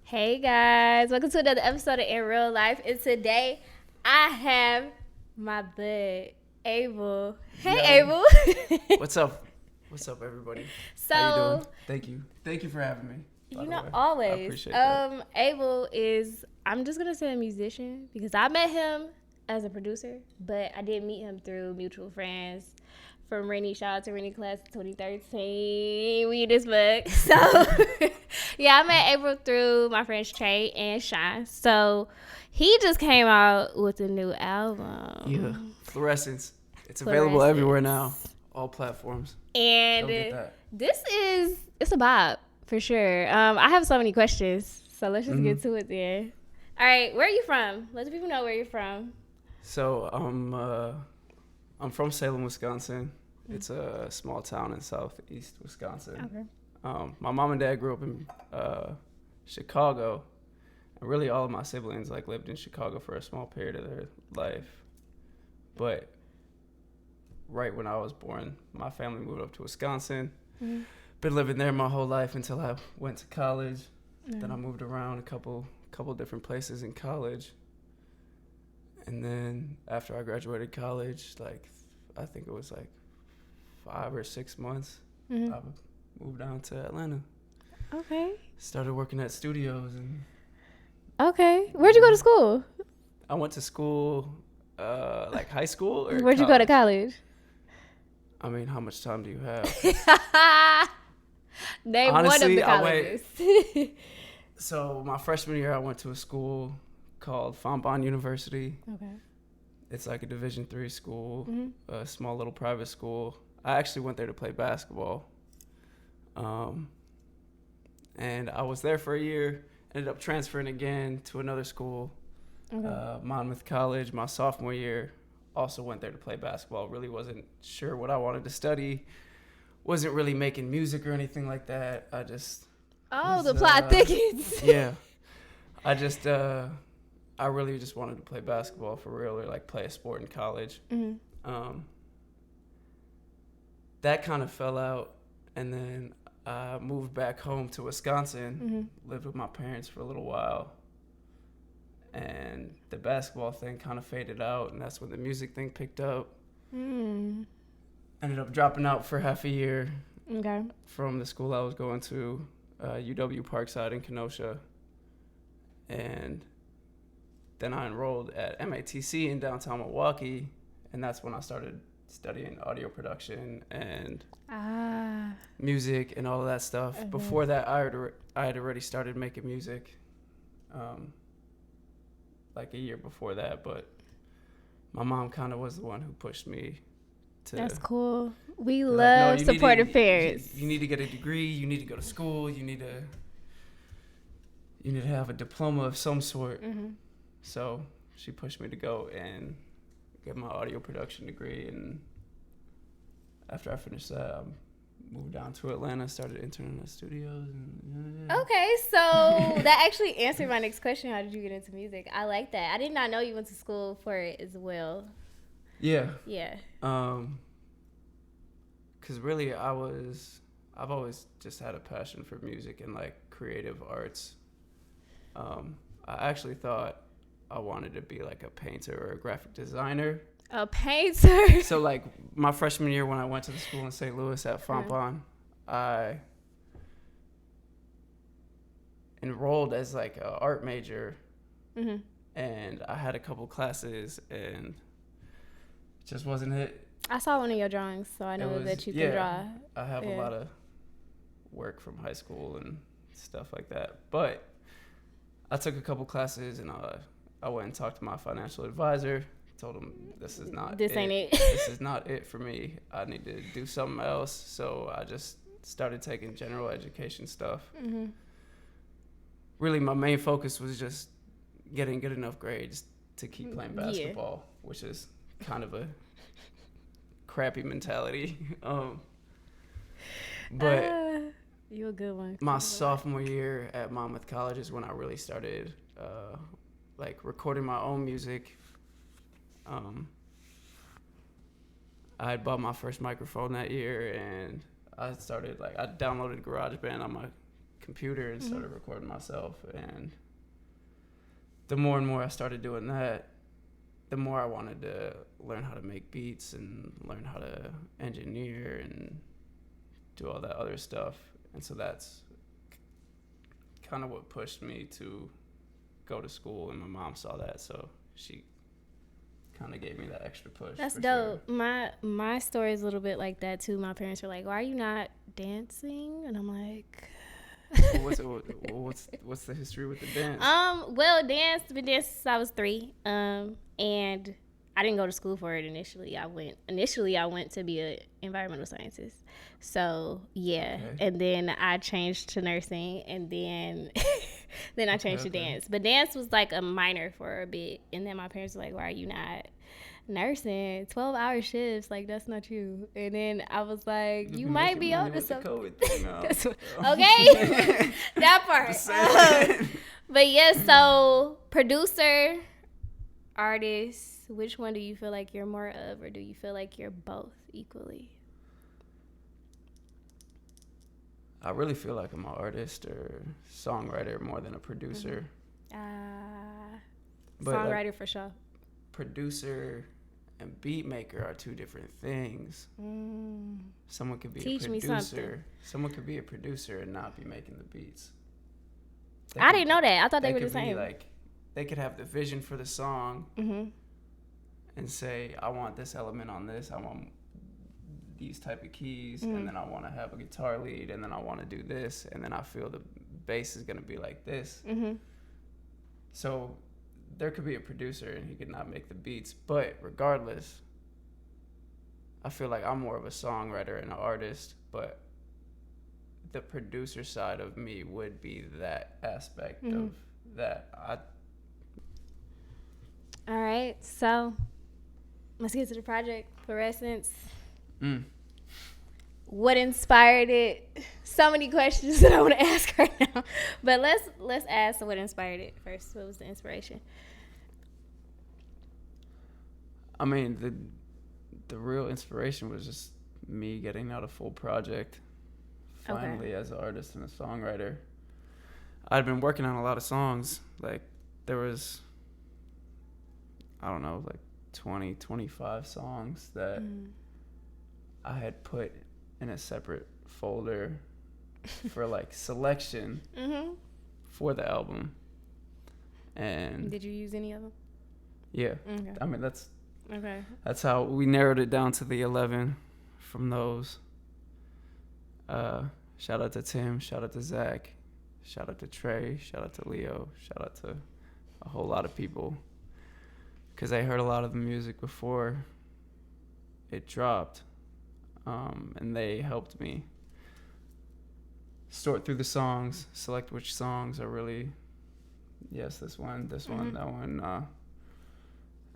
Hey guys, welcome to another episode of In Real Life. And today I have my bud, Abel. Hey, Yo. Abel. What's up? What's up, everybody? So, how you doing? Thank you for having me. always. I appreciate that. Abel is, I'm just gonna say a musician because I met him as a producer, but I did meet him through mutual friends. From Rennie, shout out to Rennie class 2013. We in this book. So yeah, I met Abel through my friends Trey and Sean. So he just came out with a new album. Yeah, Florescene. It's available everywhere now, all platforms. And it's a vibe for sure. I have so many questions, so let's just get to it then. All right, where are you from? Let the people know where you're from. So I'm from Salem, Wisconsin. It's a small town in southeast Wisconsin. Okay. My mom and dad grew up in Chicago, and really all of my siblings lived in Chicago for a small period of their life. But right when I was born, my family moved up to Wisconsin. Mm-hmm. Been living there my whole life until I went to college. Mm-hmm. Then I moved around a couple different places in college. And then after I graduated college, I think it was 5 or 6 months, I moved down to Atlanta. Okay. Started working at studios. Okay. Where'd you go to school? I went to school, high school or Where'd you go to college? I mean, how much time do you have? Name Honestly, one of the colleges. So my freshman year, I went to a school called Fontbonne University. Okay. It's like a Division III school, a small little private school. I actually went there to play basketball. And I was there for a year, ended up transferring again to another school, Monmouth College, my sophomore year. Also went there to play basketball. Really wasn't sure what I wanted to study. Wasn't really making music or anything like that. I just... the plot thickens. Yeah. I really just wanted to play basketball for real or play a sport in college. Mm-hmm. That kind of fell out, and then I moved back home to Wisconsin, lived with my parents for a little while, and the basketball thing kind of faded out, and that's when the music thing picked up. Ended up dropping out for half a year from the school I was going to, UW Parkside in Kenosha, and then I enrolled at MATC in downtown Milwaukee, and that's when I started studying audio production and music and all of that stuff. Mm-hmm. Before that, I had already started making music, a year before that, but my mom kind of was the one who pushed me to... That's cool. We love supportive parents. You need to get a degree. You need to go to school. You need to have a diploma of some sort. Mm-hmm. So she pushed me to go and get my audio production degree, and after I finished that, I moved down to Atlanta, started interning at studios. Okay, so that actually answered my next question. How did you get into music? I like that. I did not know you went to school for it as well. Yeah. Yeah. Because really, I've always just had a passion for music and creative arts. I actually thought I wanted to be a painter or a graphic designer. A painter? So my freshman year when I went to the school in St. Louis at Fontbonne, I enrolled as an art major, and I had a couple classes, and it just wasn't it. I saw one of your drawings, so I know that you can draw. I have a lot of work from high school and stuff like that, but I took a couple classes, and I went and talked to my financial advisor, told him this is not This ain't it. This is not it for me. I need to do something else. So I just started taking general education stuff. Mm-hmm. Really, my main focus was just getting good enough grades to keep playing basketball, which is kind of a crappy mentality. But you're a good one. my sophomore year at Monmouth College is when I really started like recording my own music. I had bought my first microphone that year, and I downloaded GarageBand on my computer and started recording myself. And the more and more I started doing that, the more I wanted to learn how to make beats and learn how to engineer and do all that other stuff. And so that's kind of what pushed me to go to school, and my mom saw that, so she kind of gave me that extra push. That's dope. Sure. My story is a little bit like that too. My parents were like, "Why are you not dancing?" And I'm like, what's the history with the dance? Well, been dancing since I was 3. And I didn't go to school for it initially. I went to be an environmental scientist. So yeah, okay. And then I changed to nursing, and then then I changed to dance. But dance was like a minor for a bit, and then my parents were like, "Why are you not nursing? 12-hour shifts, like that's not you." And then I was like, "You might be on to something." Okay, that part. But yeah, so producer, artist, which one do you feel like you're more of, or do you feel like you're both equally? I really feel like I'm an artist or songwriter more than a producer. Songwriter like, for sure. Producer and beat maker are two different things. Someone could be Teach a producer. Me something. Someone could be a producer and not be making the beats. I didn't know that. I thought they were the same. Like, they could have the vision for the song and say, I want this element on this. I want these type of keys, and then I want to have a guitar lead, and then I want to do this, and then I feel the bass is going to be like this. So there could be a producer and he could not make the beats, but regardless, I feel like I'm more of a songwriter and an artist, but the producer side of me would be that aspect of that. All right, so let's get to the project, Florescence. What inspired it? So many questions that I want to ask right now, but let's ask what inspired it first. What was the inspiration? I mean, the real inspiration was just me getting out a full project finally as an artist and a songwriter. I'd been working on a lot of songs. Like, there was, I don't know, like 20, 25 songs that I had put in a separate folder for like selection for the album. And did you use any of them? Yeah. Okay. I mean, that's how we narrowed it down to the 11 from those. Shout out to Tim, shout out to Zach, shout out to Trey, shout out to Leo, shout out to a whole lot of people, because I heard a lot of the music before it dropped, and they helped me sort through the songs, select which songs are really, yes, this one, that one,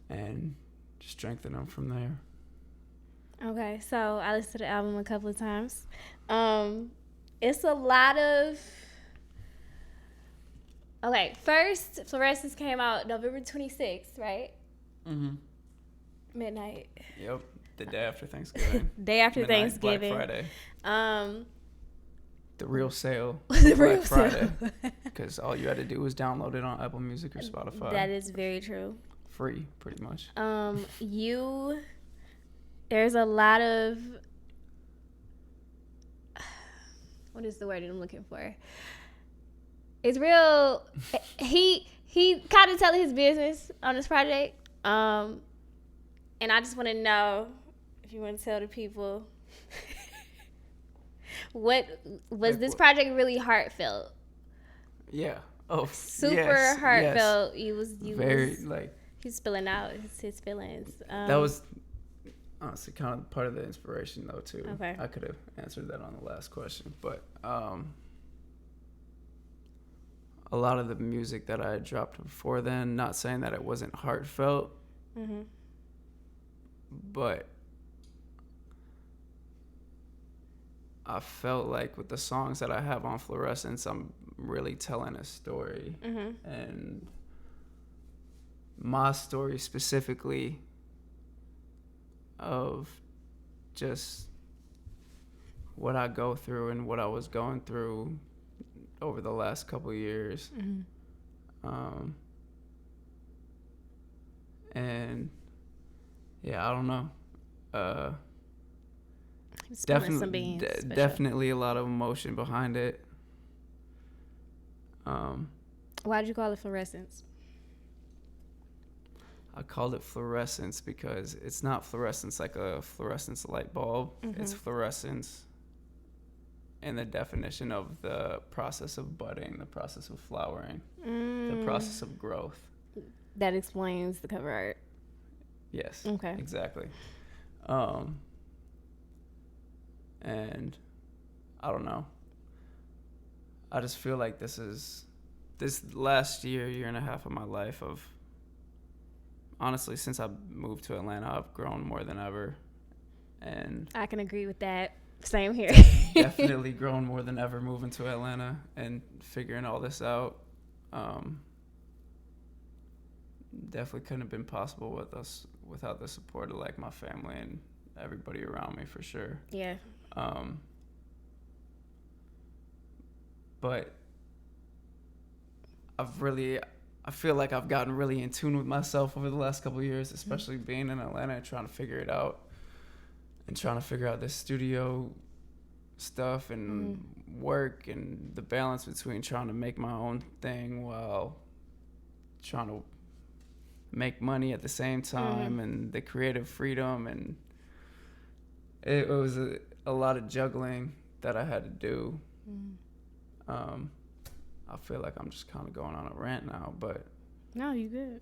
and just strengthen them from there. Okay, so I listened to the album a couple of times. It's a lot of... Okay, first, Florescence came out November 26th, right? Midnight. Yep, the day after Thanksgiving. Day after Midnight, Thanksgiving. Black Friday. The real sale. The Black real Friday. sale. Because all you had to do was download it on Apple Music or Spotify. That is very true. Free, pretty much. There's a lot of... What is the word I'm looking for? It's real... He kind of telling his business on this project. And I just want to know if you want to tell the people... What was this project really heartfelt? Yeah. Oh, super heartfelt. Yes. Very like He's spilling out his feelings. That was honestly kind of part of the inspiration, though, too. Okay. I could have answered that on the last question, but a lot of the music that I had dropped before then, not saying that it wasn't heartfelt, but I felt like with the songs that I have on Florescence, I'm really telling a story. And my story specifically of just what I go through and what I was going through over the last couple of years. And yeah, I don't know. Spilling some beans. Definitely a lot of emotion behind it. Why'd you call it Florescence? I called it Florescence because it's not fluorescence like a fluorescence light bulb. It's fluorescence in the definition of the process of budding, the process of flowering, the process of growth. That explains the cover art. Yes. Okay. Exactly. And I don't know. I just feel like this last year and a half of my life of, honestly, since I moved to Atlanta, I've grown more than ever. And I can agree with that. Same here. Definitely grown more than ever moving to Atlanta and figuring all this out. Definitely couldn't have been possible without the support of like my family and everybody around me, for sure. Yeah. But I feel like I've gotten really in tune with myself over the last couple of years, especially being in Atlanta and trying to figure it out and trying to figure out this studio stuff and work and the balance between trying to make my own thing while trying to make money at the same time and the creative freedom. And it was a lot of juggling that I had to do. I feel like I'm just kind of going on a rant now, but no, you good.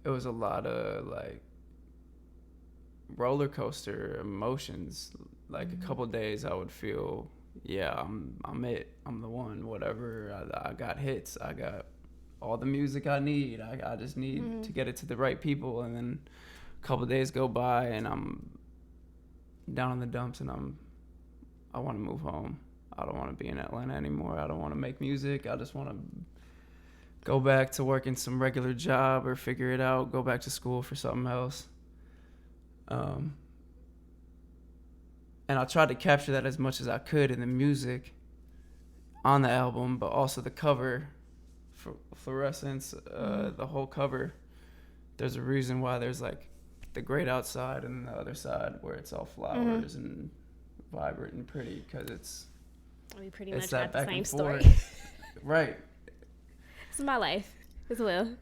It was a lot of like roller coaster emotions. Like a couple of days I would feel, yeah, I'm it, I'm the one, whatever. I got hits, I got all the music I need. I just need to get it to the right people. And then a couple of days go by and I'm down in the dumps and I want to move home. I don't want to be in Atlanta anymore. I don't want to make music. I just want to go back to working some regular job or figure it out, go back to school for something else. And I tried to capture that as much as I could in the music on the album, but also the cover for Florescence, the whole cover. There's a reason why there's like the great outside and the other side where it's all flowers and vibrant and pretty, because we pretty much got that the same story. story. Right. It's my life as well.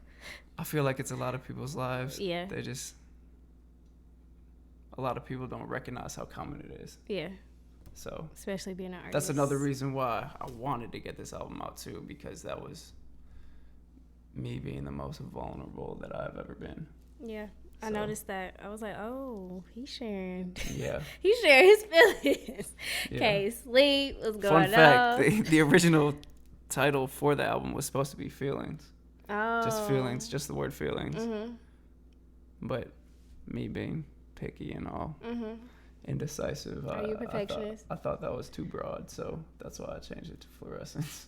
I feel like it's a lot of people's lives. Yeah. A lot of people don't recognize how common it is. Yeah. So especially being an artist. That's another reason why I wanted to get this album out too, because that was me being the most vulnerable that I've ever been. Yeah. So. I noticed that. I was like, oh, he's sharing. Yeah. He's sharing his feelings. Okay, sleep. What's going on? Fun fact, the original title for the album was supposed to be Feelings. Oh. Just feelings, just the word feelings. But me being picky and all, indecisive. Are you a perfectionist? I thought that was too broad, so that's why I changed it to Florescence.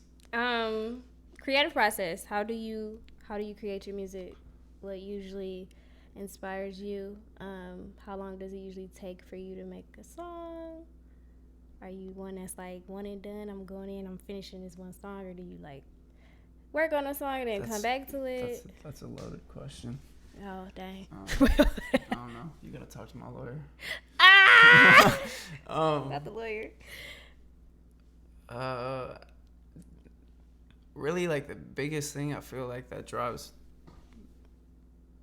Creative process. How do you create your music? What usually inspires you? How long does it usually take for you to make a song? Are you one that's like one and done? I'm going in, I'm finishing this one song, or do you like work on a song and then come back to it? That's a loaded question. Oh dang! I don't know. You gotta talk to my lawyer. Not the lawyer. Really, like the biggest thing I feel like that drives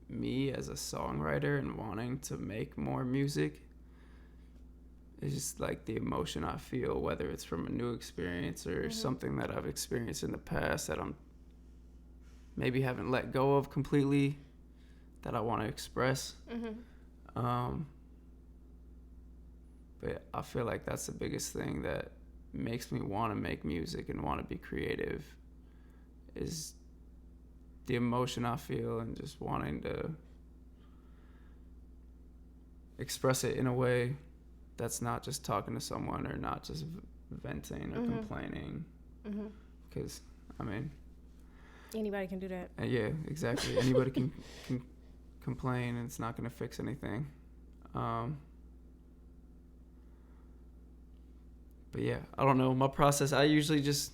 me as a songwriter and wanting to make more music is just like the emotion I feel, whether it's from a new experience or something that I've experienced in the past that I'm maybe haven't let go of completely that I want to express. But I feel like that's the biggest thing that makes me want to make music and want to be creative is the emotion I feel and just wanting to express it in a way that's not just talking to someone or not just venting or complaining. Because, I mean... Anybody can do that. Yeah, exactly. Anybody can complain and it's not going to fix anything. But yeah, I don't know. My process, I usually just,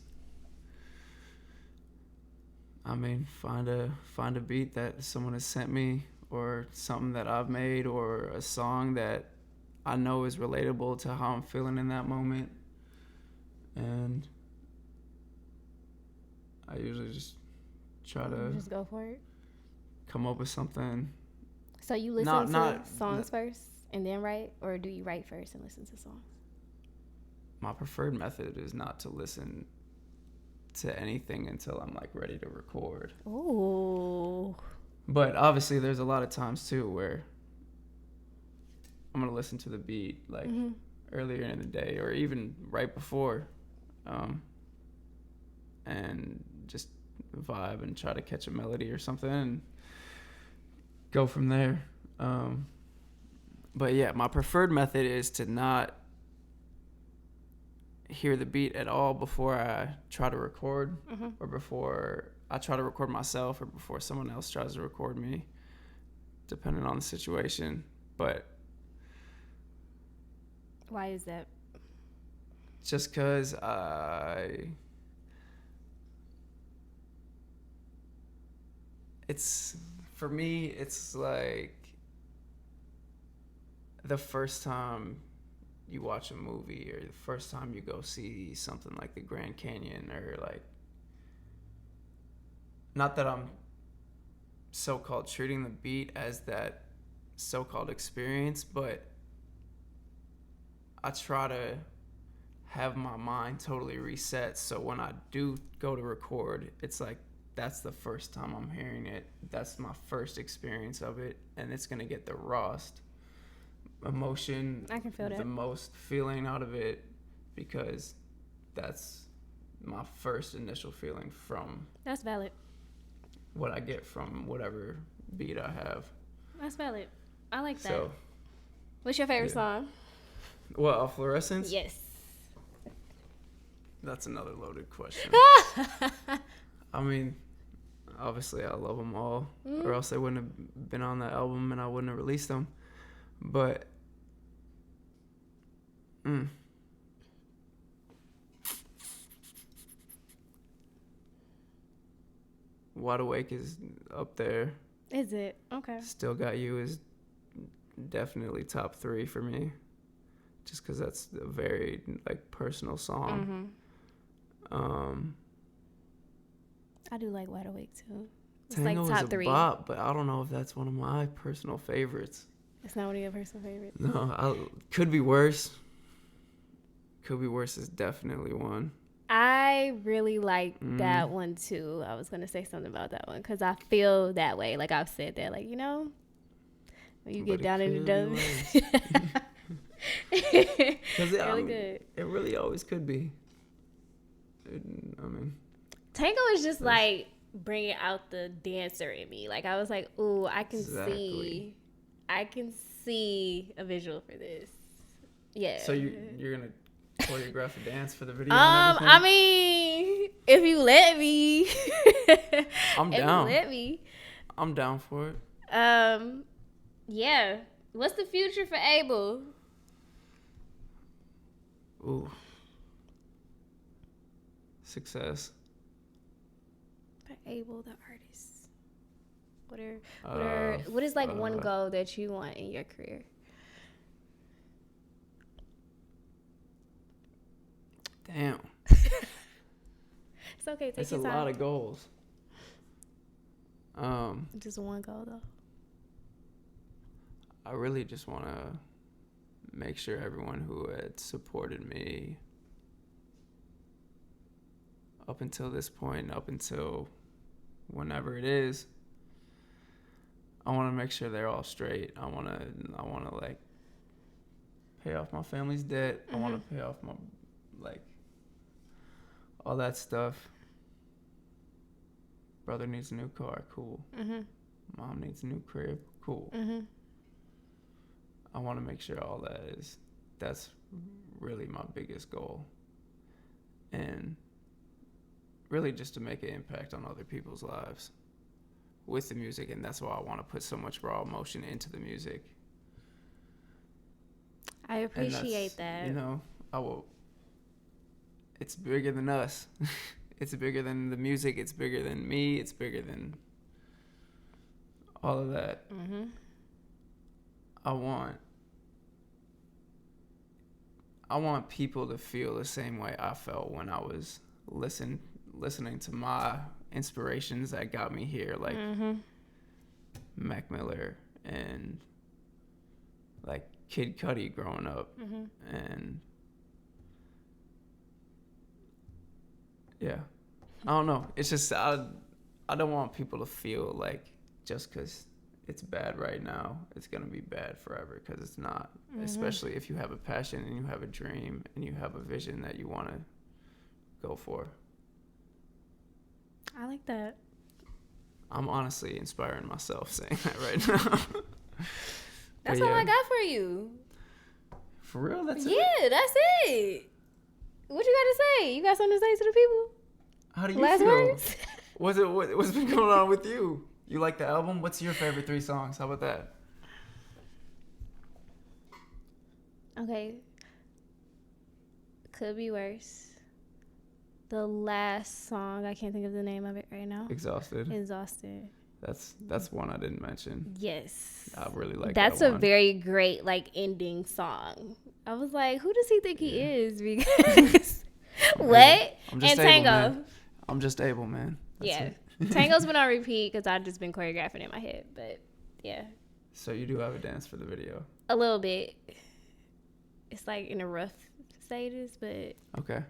find a beat that someone has sent me or something that I've made or a song that I know is relatable to how I'm feeling in that moment. And I usually just try to just go for it. Come up with something. So you listen to songs first and then write, or do you write first and listen to songs? My preferred method is not to listen to anything until I'm like ready to record. Ooh. But obviously there's a lot of times too where I'm going to listen to the beat like earlier in the day or even right before and just vibe and try to catch a melody or something and go from there. But yeah, my preferred method is to not hear the beat at all before I try to record or before I try to record myself or before someone else tries to record me, depending on the situation. But why is that? Just because for me, it's like the first time you watch a movie or the first time you go see something like the Grand Canyon or like, not that I'm so-called treating the beat as that so-called experience, but I try to have my mind totally reset so when I do go to record, it's like that's the first time I'm hearing it. That's my first experience of it, and it's going to get the rawest emotion, I can feel that. The most feeling out of it, because that's my first initial feeling from that's valid. What I get from whatever beat I have. That's valid. I like that. So, what's your favorite song? Well, Florescence? Yes. That's another loaded question. I mean, obviously I love them all, or else they wouldn't have been on the album and I wouldn't have released them. But Wide Awake is up there. Is it? Okay. Still Got You is definitely top 3 for me, just because that's a very like personal song. I do like Wide Awake too. It's Tango like top is a 3. bop, but I don't know if that's one of my personal favorites. It's not one of your personal favorites. No, Could Be Worse. Could Be Worse is definitely one. I really like that one too. I was gonna say something about that one because I feel that way. Like I've said that, like, you know, when you get down in the dumps. Because really good. It really always could be. Tango is just like bringing out the dancer in me. Like I was like, ooh, I can see a visual for this. Yeah. So you're gonna choreograph a dance for the video? I mean, if you let me. I'm down. If you let me. I'm down for it. Yeah. What's the future for Abel? Ooh. Success. For Abel, the artist. What is like one goal that you want in your career? Damn. It's okay. It's a lot of goals. Just one goal though. I really just want to make sure everyone who had supported me up until this point, up until whenever it is, I want to make sure they're all straight. I want to like pay off my family's debt. I want to pay off my, like, all that stuff. Brother needs a new car, cool. Mom needs a new crib, cool. I want to make sure all that's really my biggest goal. And really just to make an impact on other people's lives with the music. And that's why I want to put so much raw emotion into the music. I appreciate that. You know, it's bigger than us. It's bigger than the music. It's bigger than me. It's bigger than all of that. I want people to feel the same way I felt when I was listening to my inspirations that got me here, like Mac Miller and like Kid Cudi growing up. And yeah, I don't know. It's just I don't want people to feel like just because it's bad right now, it's going to be bad forever, because it's not. Especially if you have a passion and you have a dream and you have a vision that you want to go for. I like that. I'm honestly inspiring myself saying that right now. That's all I got for you. For real? That's it? Yeah, that's it. What you got to say? You got something to say to the people? How do you Last feel? words? What's been going on with you? You like the album? What's your favorite 3 songs? How about that? Okay. Could Be Worse. The last song, I can't think of the name of it right now. Exhausted. That's one I didn't mention. Yes. I really like That's that a one. very great, like, ending song. I was like, who does he think he is? Because what? I'm just and Abel, Tango. man. I'm just Abel, man. That's yeah. it. Tango's been on repeat because I've just been choreographing in my head. But yeah. So you do have a dance for the video? A little bit. It's like in the rough stages, but Okay.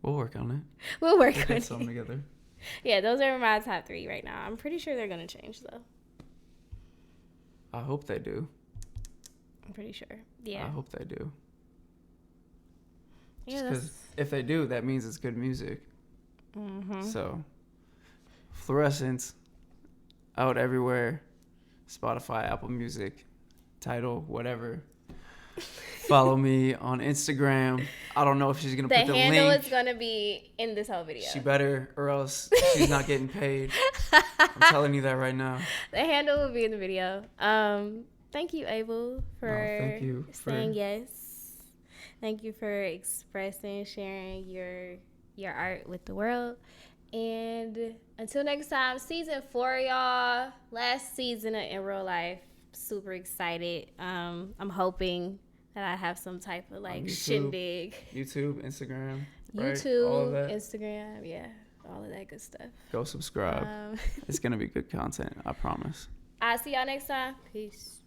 We'll work on it. we'll work We'll on get it. something together. Yeah, those are my top 3 right now. I'm pretty sure they're going to change, though. I hope they do. I'm pretty sure. Yeah. I hope they do. Yeah, Because if they do, that means it's good music. So, Florescence, out everywhere. Spotify, Apple Music, Tidal, whatever. Follow me on Instagram. I don't know if she's going to put the link. The handle is going to be in this whole video. She better, or else she's not getting paid. I'm telling you that right now. The handle will be in the video. Thank you, Abel, for saying yes. Thank you for expressing, sharing your art with the world. And until next time, season 4, y'all. Last season of In Real Life. Super excited. I'm hoping that I have some type of like shindig. YouTube, Instagram, right? YouTube, all of that. Instagram, yeah, all of that good stuff. Go subscribe. It's gonna be good content, I promise. I'll see y'all next time. Peace.